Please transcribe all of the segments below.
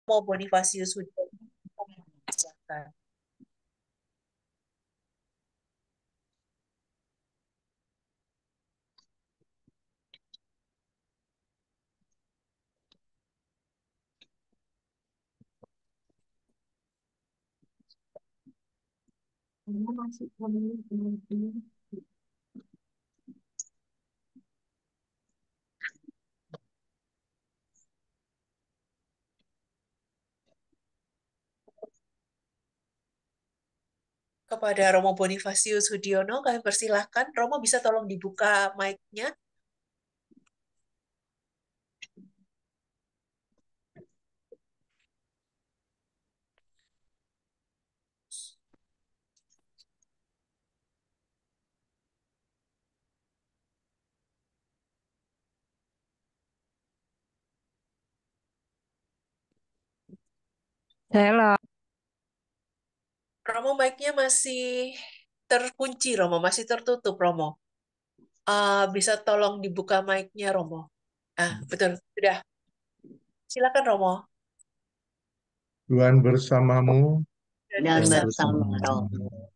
Romo Bonifasius Hudiono. Silakan. Kepada Romo Bonifasius Hudiono, kami persilahkan. Romo bisa tolong dibuka mic-nya. Saya Romo, mic-nya masih terkunci, Romo. Masih tertutup, Romo. Bisa tolong dibuka mic-nya, Romo. Betul. Sudah. Silakan, Romo. Tuhan bersamamu Dan dan dan bersama bersama bersama. roh.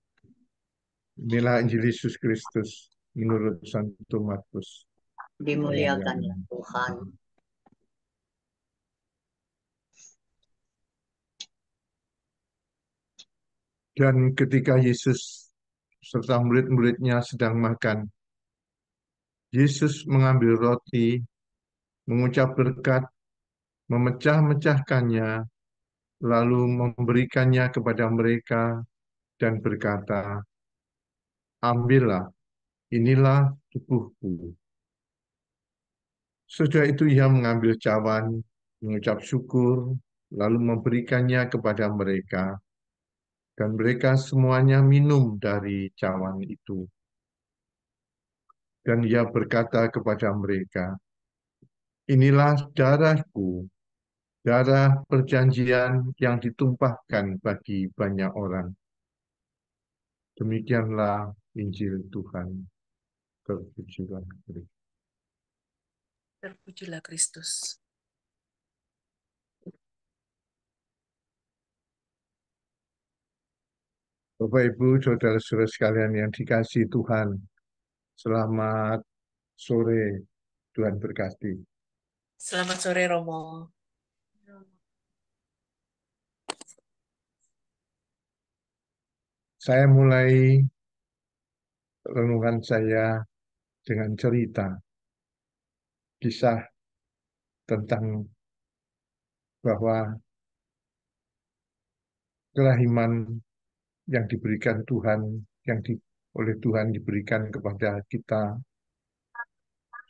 Inilah Injil Yesus Kristus menurut Santo Markus. Dimuliakanlah Tuhan. Dan ketika Yesus serta murid-muridnya sedang makan, Yesus mengambil roti, mengucap berkat, memecah-mecahkannya, lalu memberikannya kepada mereka dan berkata, "Ambillah, inilah tubuhku." Sesudah itu ia mengambil cawan, mengucap syukur, lalu memberikannya kepada mereka, dan mereka semuanya minum dari cawan itu. Dan ia berkata kepada mereka, "Inilah darahku, darah perjanjian yang ditumpahkan bagi banyak orang." Demikianlah Injil Tuhan. Terpujilah Kristus. terpujilah Kristus. Bapak, Ibu, saudara-saudara sekalian yang dikasihi Tuhan, selamat sore, Tuhan berkati. Selamat sore, Romo. Saya mulai renungan saya dengan cerita, kisah tentang bahwa kerahiman yang diberikan Tuhan, oleh Tuhan diberikan kepada kita,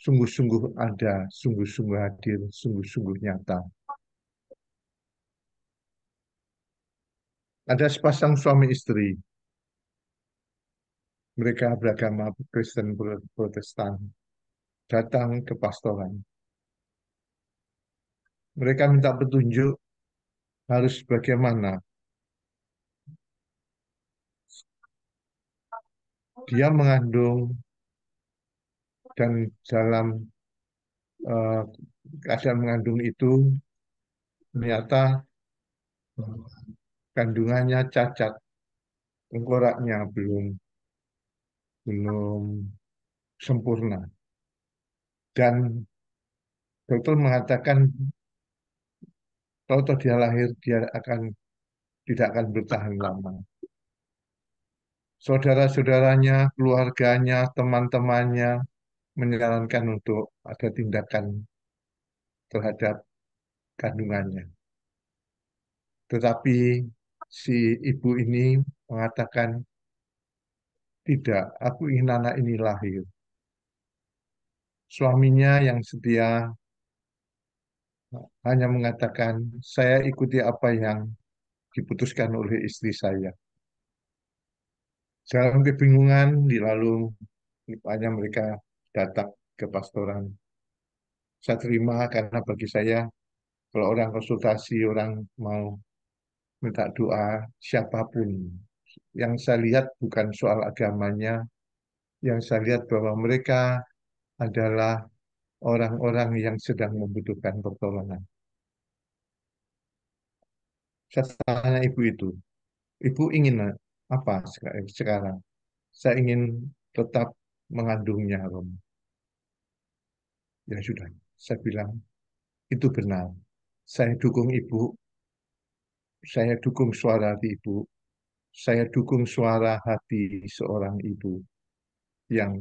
sungguh-sungguh ada, sungguh-sungguh hadir, sungguh-sungguh nyata. Ada sepasang suami istri, mereka beragama Kristen Protestan, datang ke pastoran. Mereka minta petunjuk harus bagaimana. Dia mengandung dan dalam keadaan mengandung itu ternyata kandungannya cacat, tengkoraknya belum sempurna. Dan dokter mengatakan kalau dia lahir dia tidak akan bertahan lama. Saudara-saudaranya, keluarganya, teman-temannya menyarankan untuk ada tindakan terhadap kandungannya. Tetapi si ibu ini mengatakan, "Tidak, aku ingin anak ini lahir." Suaminya yang setia hanya mengatakan, "Saya ikuti apa yang diputuskan oleh istri saya." Dalam kebingungan, lalu hanya mereka datang ke pastoran. Saya terima karena bagi saya, kalau orang konsultasi, orang mau minta doa, siapapun. Yang saya lihat bukan soal agamanya, yang saya lihat bahwa mereka adalah orang-orang yang sedang membutuhkan pertolongan. Saya tanya ibu itu, ibu ingin apa sekarang? Saya ingin tetap mengandungnya, Rom. Ya sudah, saya bilang, itu benar. Saya dukung ibu, saya dukung suara hati ibu, saya dukung suara hati seorang ibu yang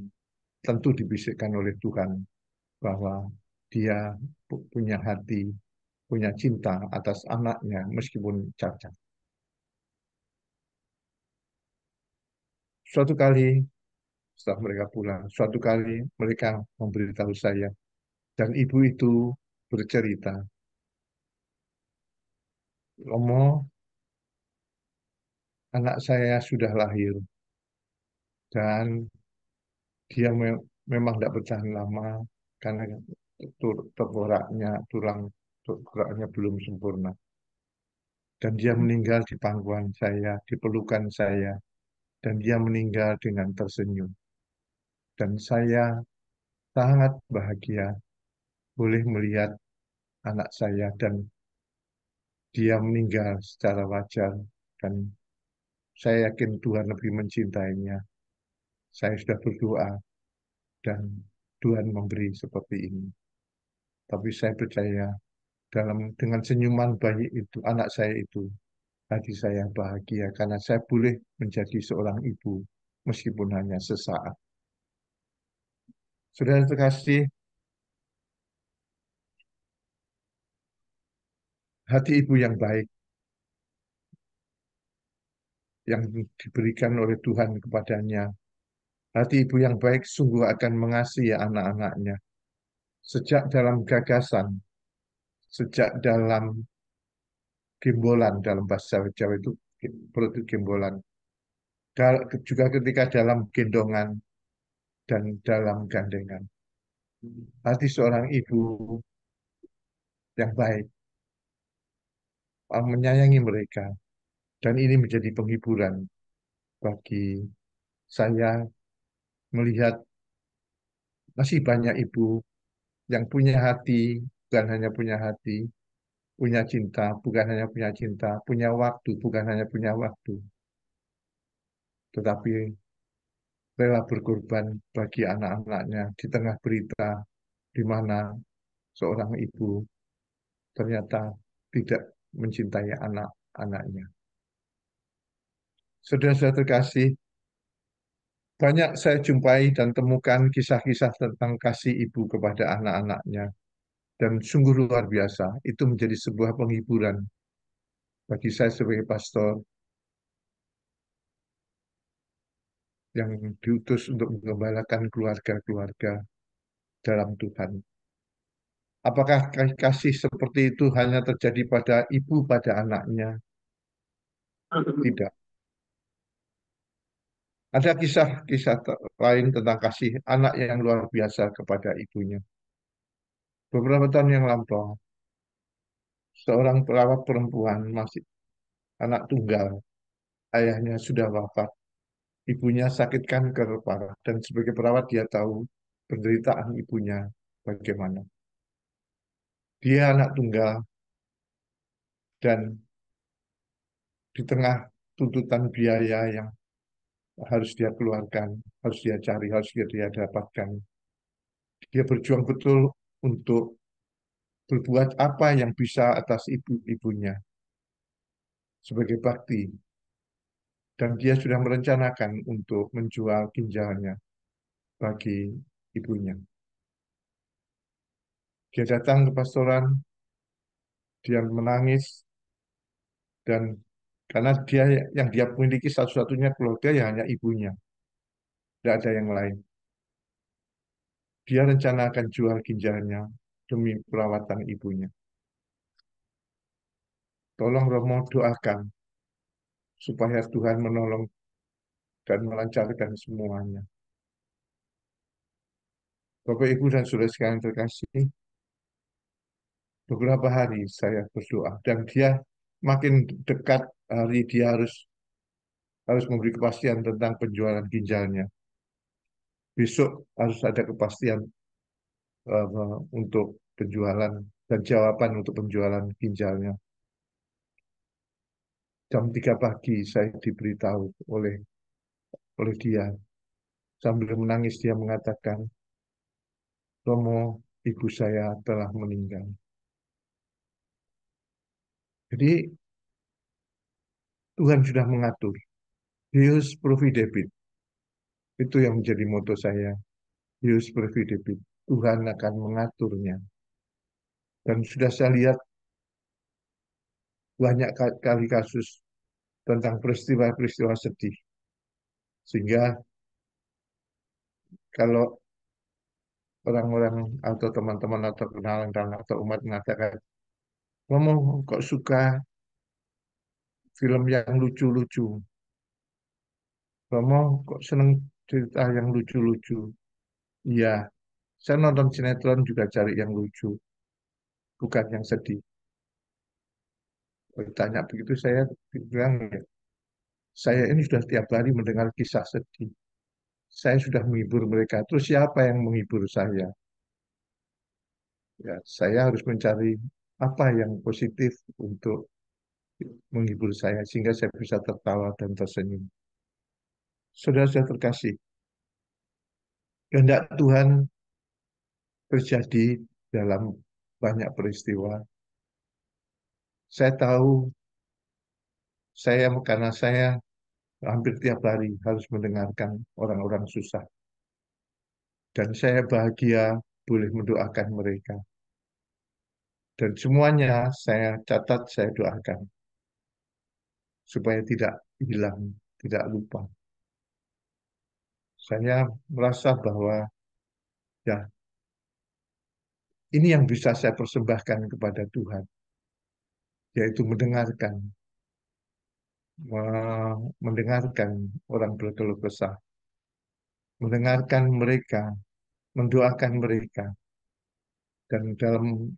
tentu dibisikkan oleh Tuhan bahwa dia punya hati, punya cinta atas anaknya meskipun cacat. Suatu kali setelah mereka pulang, suatu kali mereka memberitahu saya dan ibu itu bercerita, Romo, anak saya sudah lahir dan dia memang tidak bertahan lama karena tengkoraknya belum sempurna. Dan dia meninggal di pangkuan saya, di pelukan saya, dan dia meninggal dengan tersenyum. Dan saya sangat bahagia boleh melihat anak saya dan dia meninggal secara wajar. Dan saya yakin Tuhan lebih mencintainya. Saya sudah berdoa dan Tuhan memberi seperti ini. Tapi saya percaya dengan senyuman bayi itu, anak saya itu, hati saya bahagia karena saya boleh menjadi seorang ibu meskipun hanya sesaat. Saudara terkasih, hati ibu yang baik yang diberikan oleh Tuhan kepadanya, hati ibu yang baik sungguh akan mengasihi anak-anaknya. Sejak dalam gagasan, sejak dalam gembolan, dalam bahasa Jawa itu perut gembolan, juga ketika dalam gendongan dan dalam gandengan. Hati seorang ibu yang baik menyayangi mereka, dan ini menjadi penghiburan bagi saya melihat masih banyak ibu yang punya hati, bukan hanya punya hati, punya cinta, bukan hanya punya cinta, punya waktu, bukan hanya punya waktu, tetapi rela berkorban bagi anak-anaknya di tengah berita di mana seorang ibu ternyata tidak mencintai anak-anaknya. Saudara-saudara terkasih, banyak saya jumpai dan temukan kisah-kisah tentang kasih ibu kepada anak-anaknya. Dan sungguh luar biasa, itu menjadi sebuah penghiburan bagi saya sebagai pastor yang diutus untuk mengembalakan keluarga-keluarga dalam Tuhan. Apakah kasih seperti itu hanya terjadi pada ibu pada anaknya? Tidak. Ada kisah-kisah lain tentang kasih anak yang luar biasa kepada ibunya. Beberapa tahun yang lampau, seorang perawat perempuan masih anak tunggal, ayahnya sudah wafat, ibunya sakit kanker parah, dan sebagai perawat dia tahu penderitaan ibunya bagaimana. Dia anak tunggal, dan di tengah tuntutan biaya yang harus dia keluarkan, harus dia cari, harus dia dapatkan. Dia berjuang betul untuk berbuat apa yang bisa atas ibu-ibunya sebagai bakti. Dan dia sudah merencanakan untuk menjual ginjalnya bagi ibunya. Dia datang ke pastoran, dia menangis, dan karena yang dia miliki satu-satunya keluarga ya hanya ibunya, tidak ada yang lain. Dia rencana akan jual ginjalnya demi perawatan ibunya. Tolong Romo doakan supaya Tuhan menolong dan melancarkan semuanya. Bapak, Ibu, dan saudara sekalian terkasih, beberapa hari saya berdoa dan dia makin dekat hari dia harus memberi kepastian tentang penjualan ginjalnya. Besok harus ada kepastian untuk penjualan dan jawaban untuk penjualan ginjalnya. jam 3 pagi saya diberitahu oleh oleh dia. Sambil menangis dia mengatakan, Romo, ibu saya telah meninggal. Jadi Tuhan sudah mengatur. Deus providebit. Itu yang menjadi moto saya. Deus providebit. Tuhan akan mengaturnya. Dan sudah saya lihat banyak kali kasus tentang peristiwa-peristiwa sedih. Sehingga kalau orang-orang atau teman-teman atau kenalan atau umat mengatakan, ngomong kok suka film yang lucu-lucu, ngomong kok seneng cerita yang lucu-lucu. Iya, saya nonton sinetron juga cari yang lucu, bukan yang sedih. Ditanya begitu saya bilang, ya, saya ini sudah tiap hari mendengar kisah sedih. Saya sudah menghibur mereka. Terus siapa yang menghibur saya? Ya, saya harus mencari apa yang positif untuk menghibur saya sehingga saya bisa tertawa dan tersenyum. Saudara-saudara terkasih, kehendak Tuhan terjadi dalam banyak peristiwa. Saya tahu karena saya hampir tiap hari harus mendengarkan orang-orang susah dan saya bahagia boleh mendoakan mereka. Dan semuanya saya catat, saya doakan supaya tidak hilang, tidak lupa. Saya merasa bahwa ya ini yang bisa saya persembahkan kepada Tuhan, yaitu mendengarkan orang berkeluh kesah, mendengarkan mereka, mendoakan mereka. Dan dalam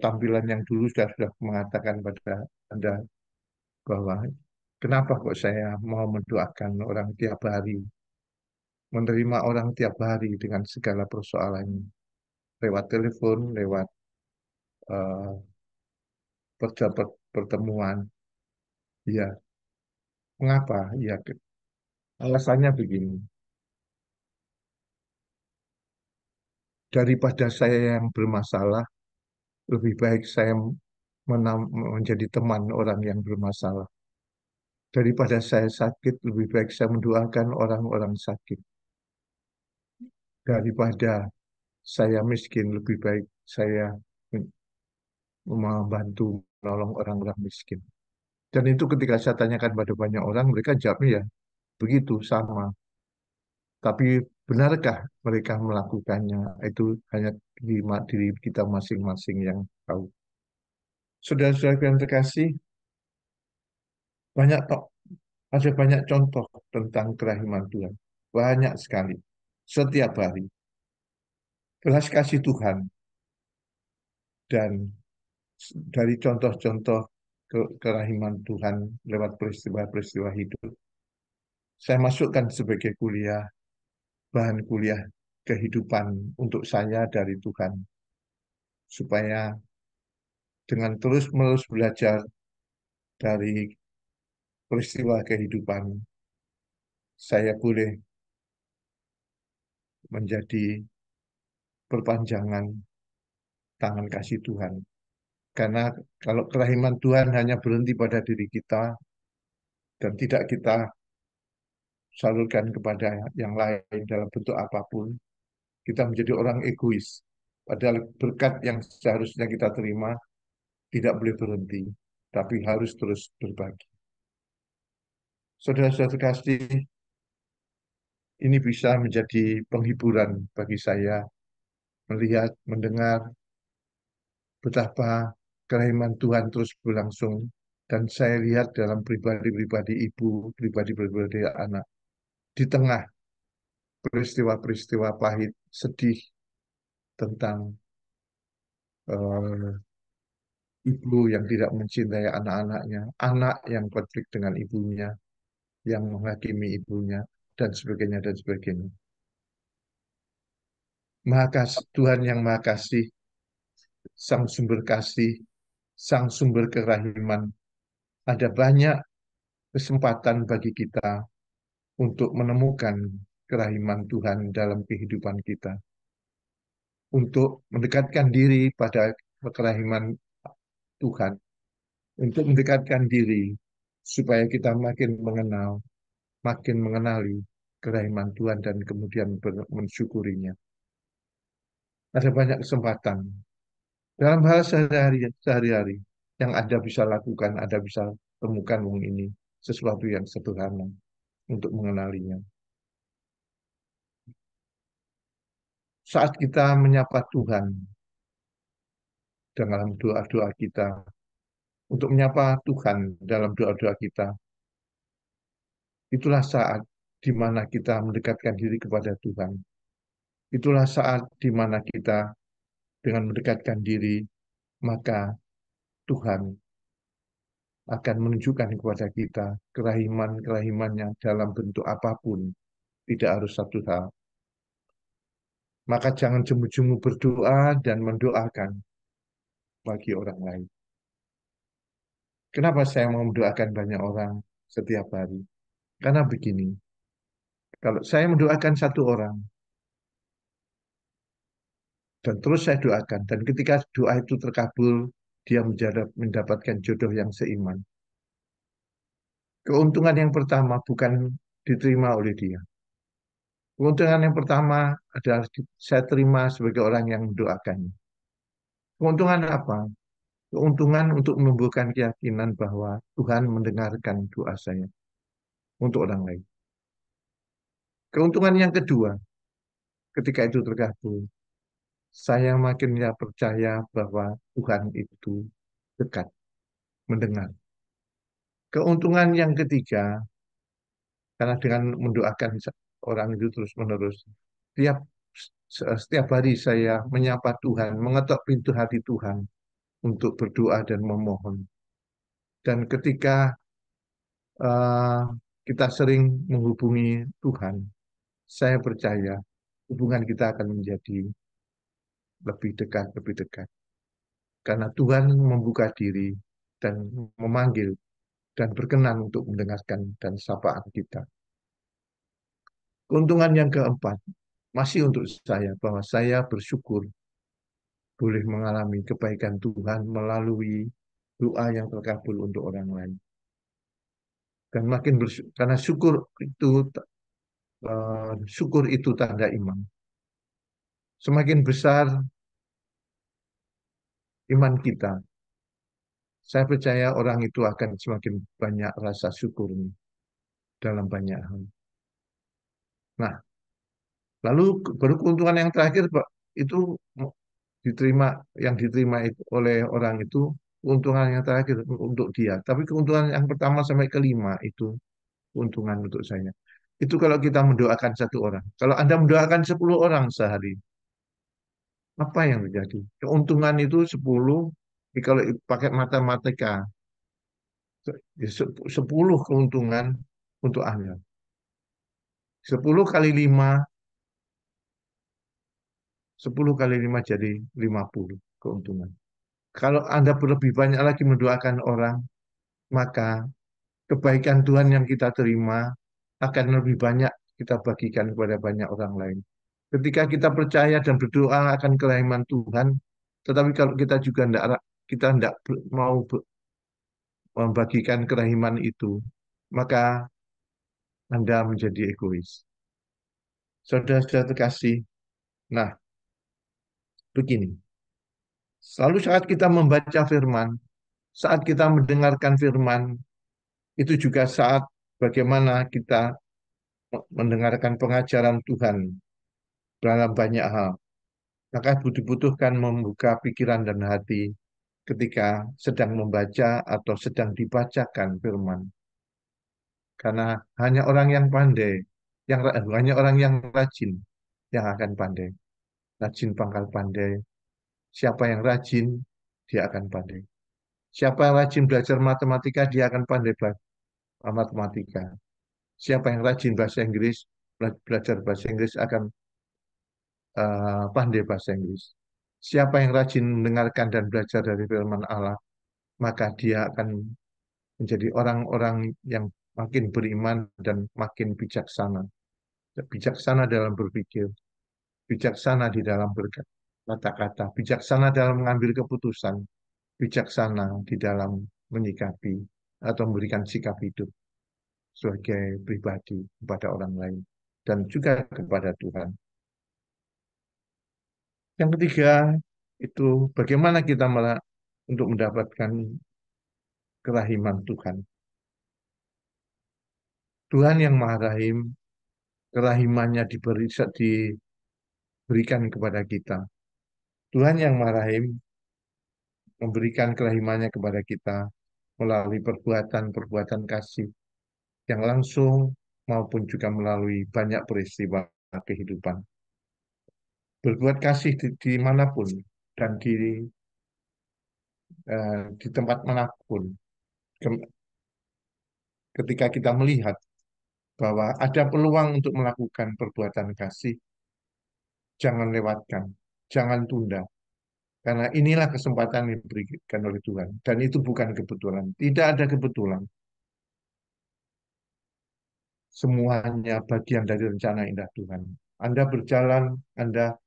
tampilan yang dulu sudah mengatakan pada Anda bahwa kenapa kok saya mau mendoakan orang tiap hari, menerima orang tiap hari dengan segala persoalannya, lewat telepon, lewat uh, pertemuan. Ya, mengapa? Ya, alasannya begini. Daripada saya yang bermasalah, lebih baik saya menjadi teman orang yang bermasalah. Daripada saya sakit, lebih baik saya mendoakan orang-orang sakit. Daripada saya miskin, lebih baik saya membantu menolong orang-orang miskin. Dan itu ketika saya tanyakan pada banyak orang, mereka jawabnya ya begitu sama. Tapi benarkah mereka melakukannya? Itu hanya diri kita masing-masing yang tahu. Saudara-saudara yang terkasih, banyak ada banyak contoh tentang kerahiman Tuhan. Banyak sekali. Setiap hari. Belas kasih Tuhan. Dan dari contoh-contoh kerahiman Tuhan lewat peristiwa-peristiwa hidup, saya masukkan sebagai bahan kuliah kehidupan untuk saya dari Tuhan. Supaya dengan terus-menerus belajar dari peristiwa kehidupan, saya boleh menjadi perpanjangan tangan kasih Tuhan. Karena kalau kerahiman Tuhan hanya berhenti pada diri kita dan tidak kita salurkan kepada yang lain dalam bentuk apapun, kita menjadi orang egois. Padahal berkat yang seharusnya kita terima tidak boleh berhenti, tapi harus terus berbagi. Saudara-saudara kasih, ini bisa menjadi penghiburan bagi saya melihat, mendengar betapa kerahiman Tuhan terus berlangsung dan saya lihat dalam pribadi-pribadi ibu, pribadi-pribadi anak di tengah peristiwa-peristiwa pahit, sedih tentang eh, ibu yang tidak mencintai anak-anaknya, anak yang konflik dengan ibunya, yang menghakimi ibunya, dan sebagainya, dan sebagainya. Tuhan yang Maha Kasih, Sang Sumber Kasih, Sang Sumber Kerahiman, ada banyak kesempatan bagi kita untuk menemukan kerahiman Tuhan dalam kehidupan kita, untuk mendekatkan diri pada kerahiman Tuhan, untuk mendekatkan diri supaya kita makin mengenal, makin mengenali kerahiman Tuhan dan kemudian mensyukurinya. Ada banyak kesempatan dalam hal sehari-hari yang Anda bisa lakukan, Anda bisa temukan ini sesuatu yang sederhana untuk mengenalinya. Saat kita menyapa Tuhan dalam doa-doa kita, untuk menyapa Tuhan dalam doa-doa kita, itulah saat di mana kita mendekatkan diri kepada Tuhan. Itulah saat di mana kita dengan mendekatkan diri, maka Tuhan akan menunjukkan kepada kita kerahiman-kerahimannya dalam bentuk apapun, tidak harus satu hal. Maka jangan jemu-jemu berdoa dan mendoakan bagi orang lain. Kenapa saya mau mendoakan banyak orang setiap hari? Karena begini, kalau saya mendoakan satu orang, dan terus saya doakan, dan ketika doa itu terkabul, dia mendapatkan jodoh yang seiman. Keuntungan yang pertama bukan diterima oleh dia. Keuntungan yang pertama adalah saya terima sebagai orang yang mendoakannya. Keuntungan apa? Keuntungan untuk menumbuhkan keyakinan bahwa Tuhan mendengarkan doa saya untuk orang lain. Keuntungan yang kedua, ketika itu terkabul, saya makin percaya bahwa Tuhan itu dekat, mendengar. Keuntungan yang ketiga, karena dengan mendoakan orang itu terus-menerus, setiap setiap hari saya menyapa Tuhan, mengetok pintu hati Tuhan untuk berdoa dan memohon. Dan ketika uh, kita sering menghubungi Tuhan, saya percaya hubungan kita akan menjadi lebih dekat, lebih dekat. Karena Tuhan membuka diri dan memanggil dan berkenan untuk mendengarkan dan sapaan kita. Keuntungan yang keempat, masih untuk saya, bahwa saya bersyukur boleh mengalami kebaikan Tuhan melalui doa yang terkabul untuk orang lain. Dan makin bersyukur, karena syukur itu tanda iman. Semakin besar iman kita, saya percaya orang itu akan semakin banyak rasa syukurnya dalam banyak hal. Nah, lalu baru keuntungan yang terakhir, Pak, itu diterima yang diterima oleh orang itu keuntungan yang terakhir untuk dia. Tapi keuntungan yang pertama sampai kelima itu keuntungan untuk saya. Itu kalau kita mendoakan satu orang. Kalau Anda mendoakan 10 orang sehari, apa yang terjadi? Keuntungan itu 10, kalau pakai matematika, 10 keuntungan untuk Anda. 10 kali 5, 10 kali 5 jadi 50 keuntungan. Kalau Anda lebih banyak lagi mendoakan orang, maka kebaikan Tuhan yang kita terima akan lebih banyak kita bagikan kepada banyak orang lain. Ketika kita percaya dan berdoa akan kerahiman Tuhan, tetapi kalau kita juga tidak mau membagikan kerahiman itu, maka Anda menjadi egois. Saudara-saudara terkasih, nah begini, selalu saat kita membaca firman, saat kita mendengarkan firman, itu juga saat bagaimana kita mendengarkan pengajaran Tuhan dalam banyak hal. Maka dibutuhkan membuka pikiran dan hati ketika sedang membaca atau sedang dibacakan firman. Karena hanya orang yang pandai, hanya orang yang rajin yang akan pandai. Rajin pangkal pandai. Siapa yang rajin, dia akan pandai. Siapa yang rajin belajar matematika, dia akan pandai matematika. Siapa yang rajin bahasa Inggris, belajar bahasa Inggris akan pandai bahasa Inggris. Siapa yang rajin mendengarkan dan belajar dari firman Allah, maka dia akan menjadi orang-orang yang makin beriman dan makin bijaksana. Bijaksana dalam berpikir, bijaksana di dalam berkata-kata, bijaksana dalam mengambil keputusan, bijaksana di dalam menyikapi atau memberikan sikap hidup sebagai pribadi kepada orang lain dan juga kepada Tuhan. Yang ketiga itu bagaimana kita untuk mendapatkan kerahiman Tuhan. Tuhan yang Maha Rahim, kerahimannya diberikan kepada kita. Tuhan yang Maha Rahim memberikan kerahimannya kepada kita melalui perbuatan-perbuatan kasih yang langsung maupun juga melalui banyak peristiwa kehidupan. Berbuat kasih dimanapun dan di tempat manapun. Ketika kita melihat bahwa ada peluang untuk melakukan perbuatan kasih, jangan lewatkan, jangan tunda. Karena inilah kesempatan yang diberikan oleh Tuhan. Dan itu bukan kebetulan. Tidak ada kebetulan. Semuanya bagian dari rencana indah Tuhan. Anda berjalan, Anda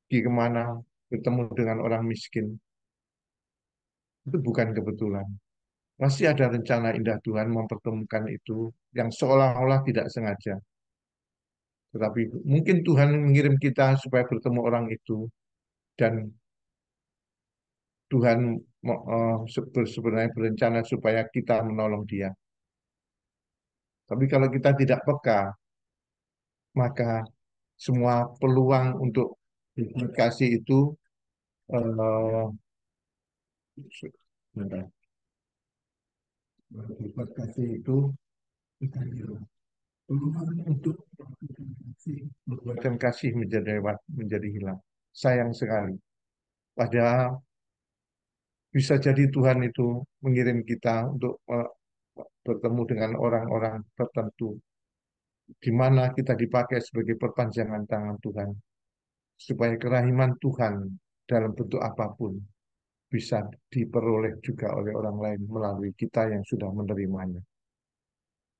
pergi kemana, bertemu dengan orang miskin. Itu bukan kebetulan. Masih ada rencana indah Tuhan mempertemukan itu yang seolah-olah tidak sengaja. Tetapi mungkin Tuhan mengirim kita supaya bertemu orang itu. Dan Tuhan sebenarnya berencana supaya kita menolong dia. Tapi kalau kita tidak peka, maka semua peluang untuk komunikasi itu eh, sebentar. Berbuat kasih itu kita hilang. Peluang untuk perbuatan kasih menjadi hilang. Sayang sekali. Padahal bisa jadi Tuhan itu mengirim kita untuk bertemu dengan orang-orang tertentu, di mana kita dipakai sebagai perpanjangan tangan Tuhan, supaya kerahiman Tuhan dalam bentuk apapun bisa diperoleh juga oleh orang lain melalui kita yang sudah menerimanya.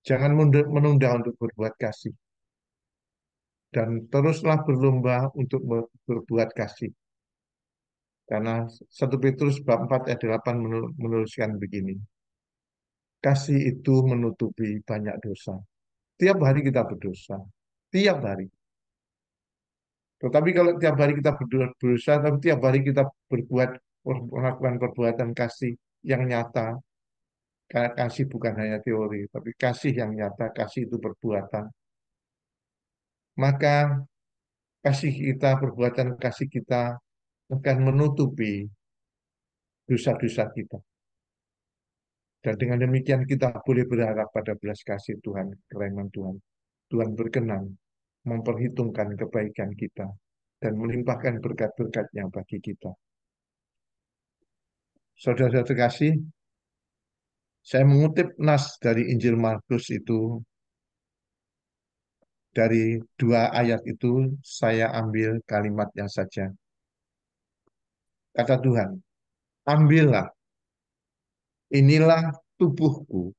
Jangan menunda untuk berbuat kasih, dan teruslah berlomba untuk berbuat kasih. Karena 1 Petrus bab 4 ayat 8 menuliskan begini, kasih itu menutupi banyak dosa. Tiap hari kita berdosa, tiap hari. Tetapi kalau tiap hari kita berdosa, tapi tiap hari kita melakukan perbuatan kasih yang nyata, kasih bukan hanya teori, tapi kasih yang nyata, kasih itu perbuatan. Maka kasih kita, perbuatan kasih kita akan menutupi dosa-dosa kita. Dan dengan demikian kita boleh berharap pada belas kasih Tuhan, kerahiman Tuhan. Tuhan berkenan memperhitungkan kebaikan kita dan melimpahkan berkat-berkatnya bagi kita. Saudara-saudara terkasih, saya mengutip nas dari Injil Markus itu, dari 2 ayat itu, saya ambil kalimatnya saja. Kata Tuhan, ambillah, inilah tubuhku.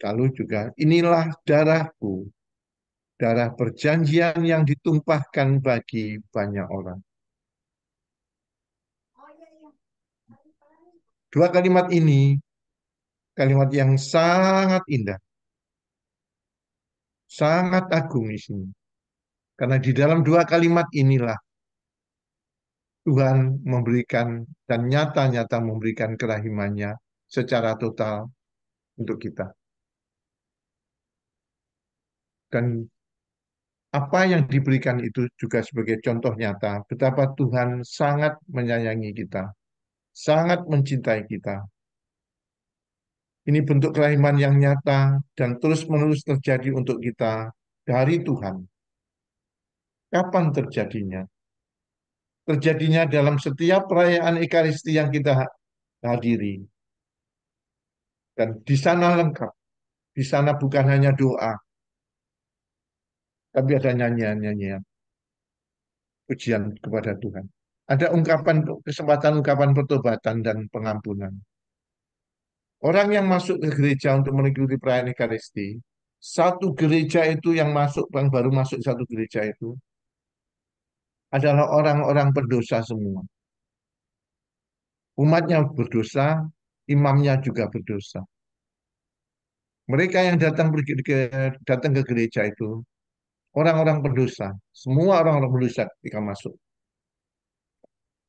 Lalu juga, inilah darahku, darah perjanjian yang ditumpahkan bagi banyak orang. 2 kalimat ini, kalimat yang sangat indah, sangat agung isinya. Karena di dalam 2 kalimat inilah Tuhan memberikan dan nyata-nyata memberikan kerahimannya secara total untuk kita. Dan apa yang diberikan itu juga sebagai contoh nyata betapa Tuhan sangat menyayangi kita, sangat mencintai kita. Ini bentuk kerahiman yang nyata dan terus-menerus terjadi untuk kita dari Tuhan. Kapan terjadinya? Terjadinya dalam setiap perayaan Ekaristi yang kita hadiri. Dan di sana lengkap. Di sana bukan hanya doa, tapi ada nyanyian-nyanyian pujian kepada Tuhan. Ada kesempatan ungkapan pertobatan dan pengampunan. Orang yang masuk ke gereja untuk mengikuti perayaan Ekaristi, satu gereja itu yang baru masuk satu gereja itu adalah orang-orang berdosa semua. Umatnya berdosa, imamnya juga berdosa. Mereka yang datang ke gereja itu orang-orang berdosa, semua orang-orang berdosa ketika masuk.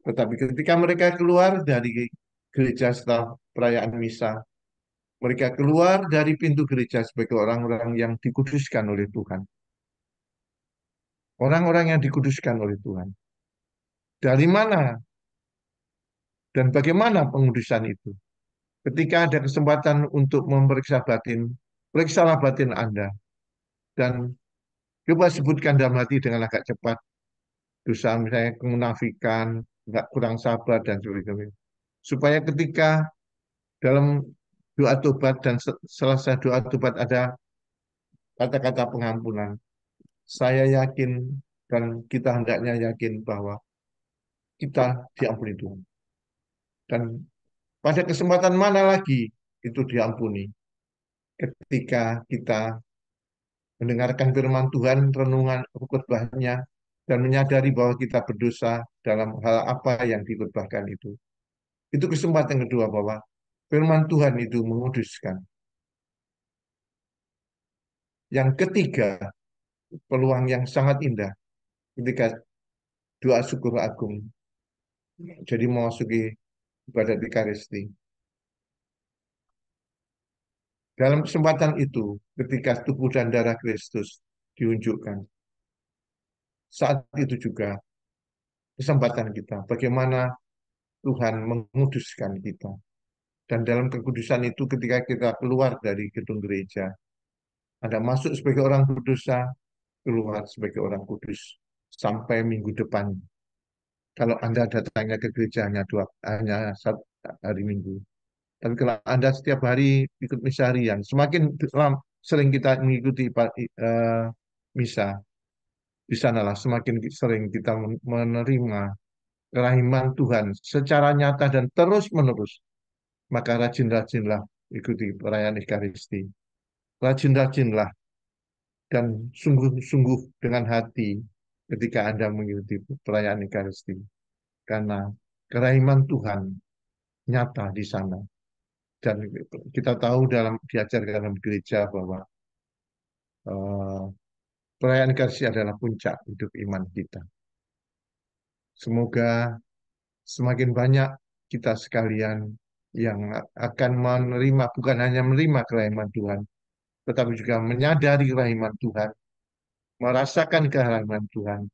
Tetapi ketika mereka keluar dari gereja setelah perayaan misa, mereka keluar dari pintu gereja sebagai orang-orang yang dikuduskan oleh Tuhan. Orang-orang yang dikuduskan oleh Tuhan. Dari mana dan bagaimana pengudusan itu? Ketika ada kesempatan untuk memeriksa batin, periksalah batin Anda. Dan coba sebutkan dalam hati dengan agak cepat. Dosa misalnya kemunafikan, nggak kurang sabar, dan sebagainya. Supaya ketika dalam doa tobat dan selesai doa tobat ada kata-kata pengampunan. Saya yakin dan kita hendaknya yakin bahwa kita diampuni Tuhan. Dan pada kesempatan mana lagi itu diampuni? Ketika kita mendengarkan firman Tuhan, renungan khotbahnya, dan menyadari bahwa kita berdosa dalam hal apa yang dikhotbahkan itu. Itu kesempatan kedua bahwa firman Tuhan itu menguduskan. Yang ketiga, peluang yang sangat indah ketika doa syukur agung. Jadi memasuki ibadat Ekaristi. Dalam kesempatan itu, ketika tubuh dan darah Kristus diunjukkan, saat itu juga kesempatan kita, bagaimana Tuhan menguduskan kita. Dan dalam kekudusan itu ketika kita keluar dari gedung gereja, Anda masuk sebagai orang berdosa, keluar sebagai orang kudus sampai minggu depan. Kalau Anda datangnya ke gereja hanya satu hari Minggu. Tapi kalau Anda setiap hari ikut misa harian, semakin sering kita mengikuti misa, di sanalah semakin sering kita menerima kerahiman Tuhan secara nyata dan terus-menerus. Maka rajin-rajinlah ikuti perayaan Ekaristi. Rajin-rajinlah dan sungguh-sungguh dengan hati ketika Anda mengikuti perayaan Ekaristi. Karena kerahiman Tuhan nyata di sana. Dan kita tahu diajarkan dalam gereja bahwa eh, perayaan Ekaristi adalah puncak hidup iman kita. Semoga semakin banyak kita sekalian yang akan menerima, bukan hanya menerima kerahiman Tuhan, tetapi juga menyadari kerahiman Tuhan, merasakan kerahiman Tuhan,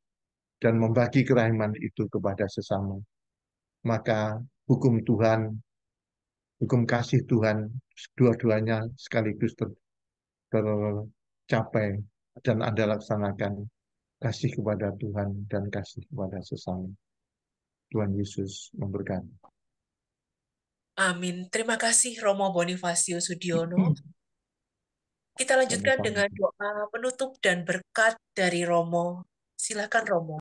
dan membagi kerahiman itu kepada sesama. Maka hukum Tuhan, hukum kasih Tuhan, dua-duanya sekaligus tercapai dan Anda laksanakan kasih kepada Tuhan dan kasih kepada sesama. Tuhan Yesus memberkati. Amin. Terima kasih Romo Bonifacio Sudiono. Kita lanjutkan Sama-sama. dengan doa penutup dan berkat dari Romo. Silakan Romo.